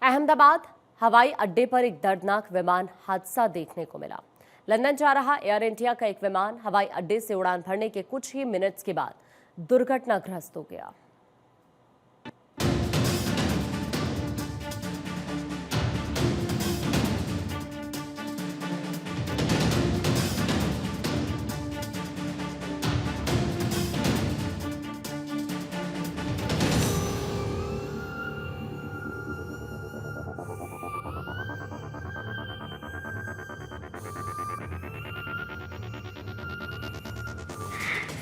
अहमदाबाद हवाई अड्डे पर एक दर्दनाक विमान हादसा देखने को मिला। लंदन जा रहा एयर इंडिया का एक विमान हवाई अड्डे से उड़ान भरने के कुछ ही मिनट्स के बाद दुर्घटनाग्रस्त हो गया।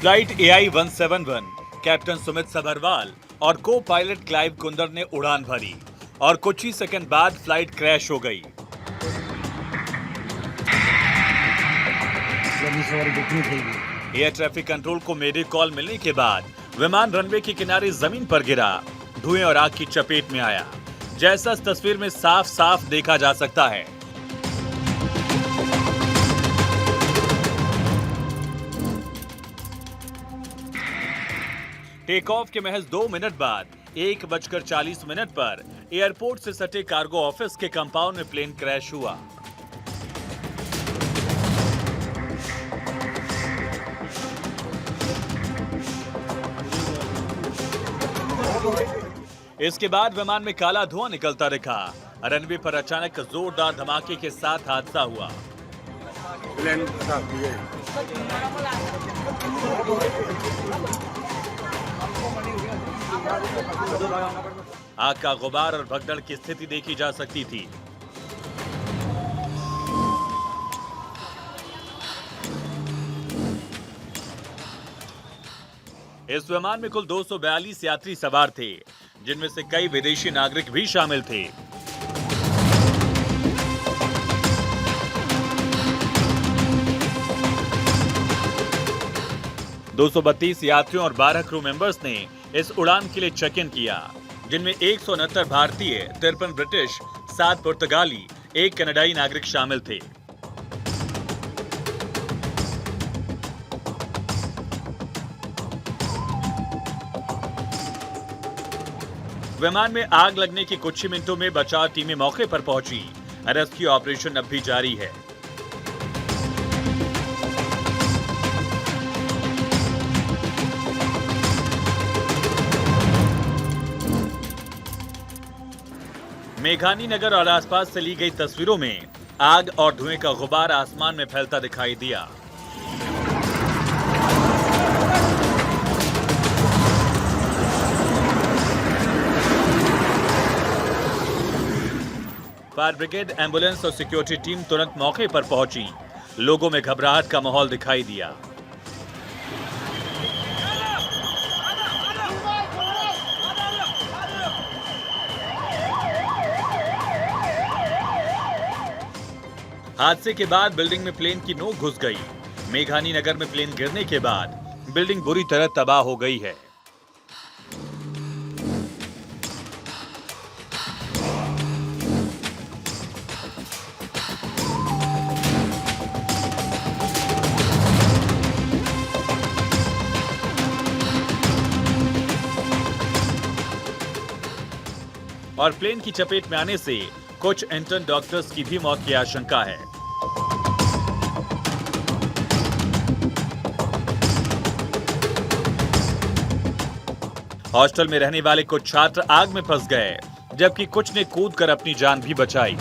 Flight AI-171 captain Sumit Sabharwal और को पायलट क्लाइव कुंदर ने उड़ान भरी और कुछ ही सेकंड बाद फ्लाइट क्रैश हो गई। एयर ट्रैफिक कंट्रोल को मेडे कॉल मिलने के बाद विमान रनवे के किनारे जमीन पर गिरा, धुएं और आग की चपेट में आया, जैसा इस तस्वीर में साफ साफ देखा जा सकता है। टेक ऑफ के महज 2 मिनट बाद 1:40 पर एयरपोर्ट से सटे कार्गो ऑफिस के कंपाउंड में प्लेन क्रैश हुआ। इसके बाद विमान में काला धुआं निकलता दिखा। रनवे पर अचानक जोरदार धमाके के साथ हादसा हुआ। आग का गुबार और भगदड़ की स्थिति देखी जा सकती थी। इस विमान में कुल 242 यात्री सवार थे, जिनमें से कई विदेशी नागरिक भी शामिल थे। दो 232 यात्रियों और 12 क्रू मेंबर्स ने इस उड़ान के लिए चेक इन किया, जिनमें 169 भारतीय, 53 ब्रिटिश, 7 पुर्तगाली, 1 कनाडाई नागरिक शामिल थे। विमान में आग लगने के कुछ ही मिनटों में बचाव टीमें मौके पर पहुंची। रेस्क्यू ऑपरेशन अब भी जारी है। मेघानी नगर और आसपास से ली गई तस्वीरों में आग और धुएं का गुबार आसमान में फैलता दिखाई दिया। फायर ब्रिगेड, एम्बुलेंस और सिक्योरिटी टीम तुरंत मौके पर पहुंची। लोगों में घबराहट का माहौल दिखाई दिया। हादसे के बाद बिल्डिंग में प्लेन की नोक घुस गई। मेघानी नगर में प्लेन गिरने के बाद बिल्डिंग बुरी तरह तबाह हो गई है। और प्लेन की चपेट में आने से कुछ इंटर्न डॉक्टर्स की भी मौत की आशंका है। हॉस्टल में रहने वाले कुछ छात्र आग में फंस गए, जबकि कुछ ने कूदकर अपनी जान भी बचाई।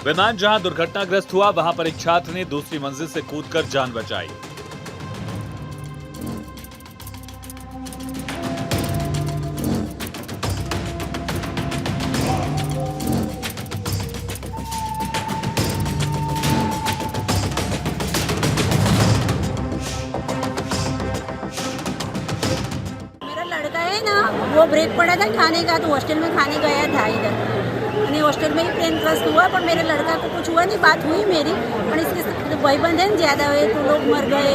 विमान जहां दुर्घटनाग्रस्त हुआ, वहां पर एक छात्र ने दूसरी मंजिल से कूदकर जान बचाई। वो ब्रेक पड़ा था खाने का, तो हॉस्टल में खाने गया था इधर, हॉस्टल में ही प्लेन क्रस्ट हुआ, पर मेरे लड़का को कुछ हुआ नहीं। बात हुई मेरी, पर इसके भाईबंद है ज्यादा हुए तो लोग मर गए।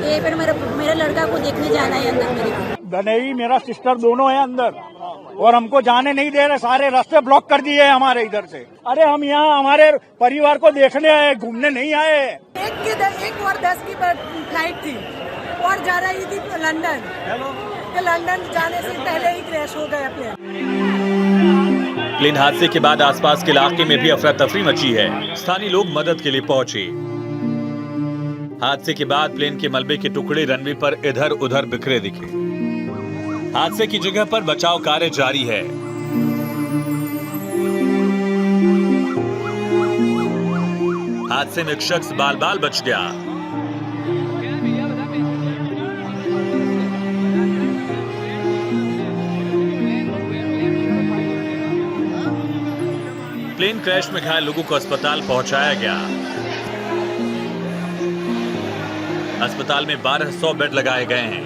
ये फिर मेरे लड़का को देखने जाना है अंदर। मेरे गनेई मेरा सिस्टर दोनों है अंदर, और हमको जाने नहीं दे रहे, सारे रास्ते ब्लॉक कर दिए हमारे इधर से। अरे हम यहाँ हमारे परिवार को देखने आए, घूमने नहीं आए। 1:10 की फ्लाइट थी, बार जा रही थी लंदन, कि लंदन जाने से पहले ही क्रैश हो गया प्लेन। प्लेन हादसे के बाद आसपास के इलाके में भी अफरा तफरी मची है। स्थानीय लोग मदद के लिए पहुंचे। हादसे के बाद प्लेन के मलबे के टुकड़े रनवे पर इधर उधर बिखरे दिखे। हादसे की जगह पर बचाव कार्य जारी है। हादसे में एक शख्स बाल बाल बच गया। प्लेन क्रैश में घायल लोगों को अस्पताल पहुंचाया गया। अस्पताल में 1200 बेड लगाए गए हैं।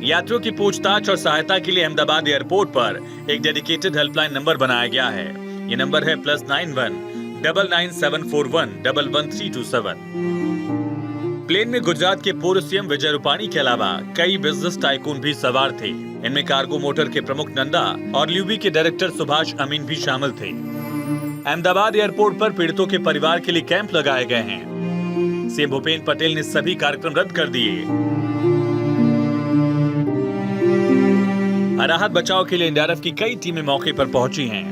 यात्रियों की पूछताछ और सहायता के लिए अहमदाबाद एयरपोर्ट पर एक डेडिकेटेड हेल्पलाइन नंबर बनाया गया है। ये नंबर है +91 99741 11327। प्लेन में गुजरात के पूर्व सीएम विजय रूपाणी के अलावा कई बिजनेस टाइकून भी सवार थे। इनमें कार्गो मोटर के प्रमुख नंदा और ल्यूबी के डायरेक्टर सुभाष अमीन भी शामिल थे। अहमदाबाद एयरपोर्ट पर पीड़ितों के परिवार के लिए कैंप लगाए गए हैं। सीएम भूपेंद्र पटेल ने सभी कार्यक्रम रद्द कर दिए। राहत बचाव के लिए एनडीआरएफ की कई टीमें मौके पर पहुंची हैं।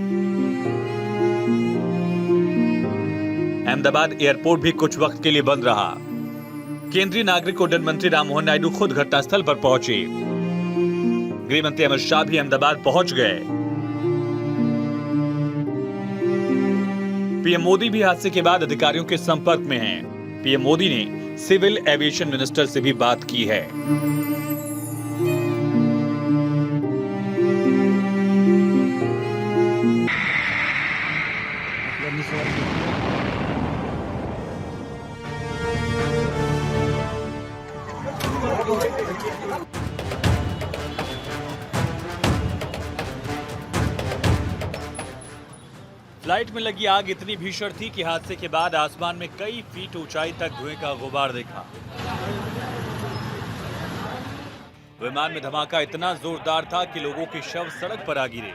अहमदाबाद एयरपोर्ट भी कुछ वक्त के लिए बंद रहा। केंद्रीय नागरिक उड्डयन मंत्री राममोहन नायडू खुद घटनास्थल पर पहुंचे। गृह मंत्री अमित शाह भी अहमदाबाद पहुंच गए। पीएम मोदी भी हादसे के बाद अधिकारियों के संपर्क में हैं। पीएम मोदी ने सिविल एविएशन मिनिस्टर से भी बात की है। फ्लाइट में लगी आग इतनी भीषण थी कि हादसे के बाद आसमान में कई फीट ऊंचाई तक धुएं का गुबार देखा। विमान में धमाका इतना जोरदार था कि लोगों के शव सड़क पर आ गिरे।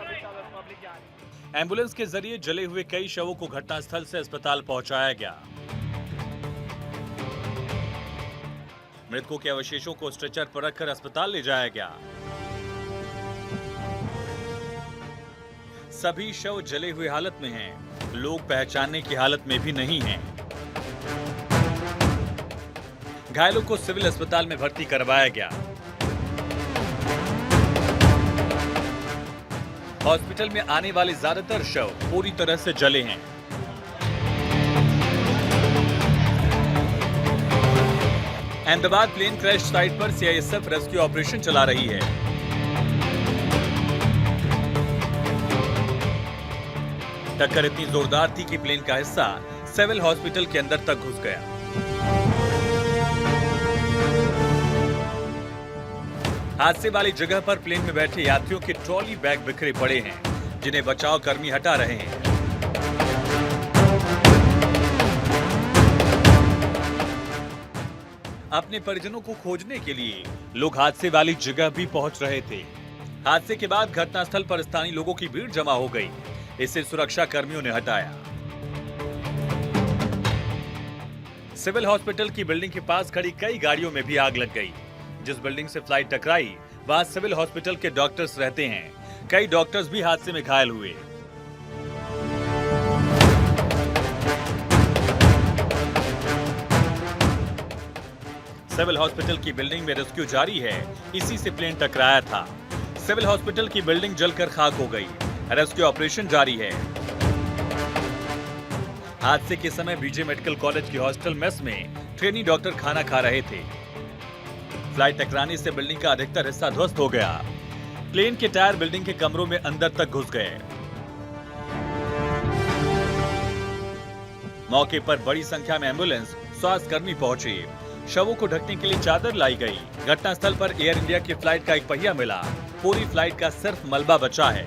एम्बुलेंस के जरिए जले हुए कई शवों को घटनास्थल से अस्पताल पहुंचाया गया। मृतकों के अवशेषों को स्ट्रेचर पर रखकर अस्पताल ले जाया गया। सभी शव जले हुए हालत में हैं। लोग पहचानने की हालत में भी नहीं हैं। घायलों को सिविल अस्पताल में भर्ती करवाया गया। हॉस्पिटल में आने वाले ज्यादातर शव पूरी तरह से जले हैं। अहमदाबाद प्लेन क्रैश साइट पर सीआईएसएफ रेस्क्यू ऑपरेशन चला रही है। टक्कर इतनी जोरदार थी कि प्लेन का हिस्सा सिविल हॉस्पिटल के अंदर तक घुस गया। हादसे वाली जगह पर प्लेन में बैठे यात्रियों के ट्रॉली बैग बिखरे पड़े हैं, जिन्हें बचाव कर्मी हटा रहे हैं। अपने परिजनों को खोजने के लिए लोग हादसे वाली जगह भी पहुंच रहे थे। हादसे के बाद घटनास्थल पर स्थानीय लोगों की भीड़ जमा हो गई। इसे सुरक्षा कर्मियों ने हटाया। सिविल हॉस्पिटल की बिल्डिंग के पास खड़ी कई गाड़ियों में भी आग लग गई। जिस बिल्डिंग से फ्लाइट टकराई वहां सिविल हॉस्पिटल के डॉक्टर्स रहते हैं। कई डॉक्टर्स भी हादसे में घायल हुए। सिविल हॉस्पिटल की बिल्डिंग में रेस्क्यू जारी है। इसी से प्लेन टकराया था। सिविल हॉस्पिटल की बिल्डिंग जलकर खाक हो गई। रेस्क्यू ऑपरेशन जारी है। हादसे के समय बीजे मेडिकल कॉलेज की हॉस्टल मेस में ट्रेनी डॉक्टर खाना खा रहे थे। फ्लाइट टकराने से बिल्डिंग का अधिकतर हिस्सा ध्वस्त हो गया। प्लेन के टायर बिल्डिंग के कमरों में अंदर तक घुस गए। मौके पर बड़ी संख्या में एम्बुलेंस, स्वास्थ्य कर्मी पहुंचे। शवों को ढकने के लिए चादर लाई गई। घटनास्थल पर एयर इंडिया की फ्लाइट का एक पहिया मिला। पूरी फ्लाइट का सिर्फ मलबा बचा है।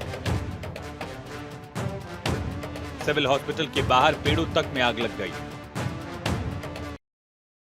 सिविल हॉस्पिटल के बाहर पेड़ों तक में आग लग गई।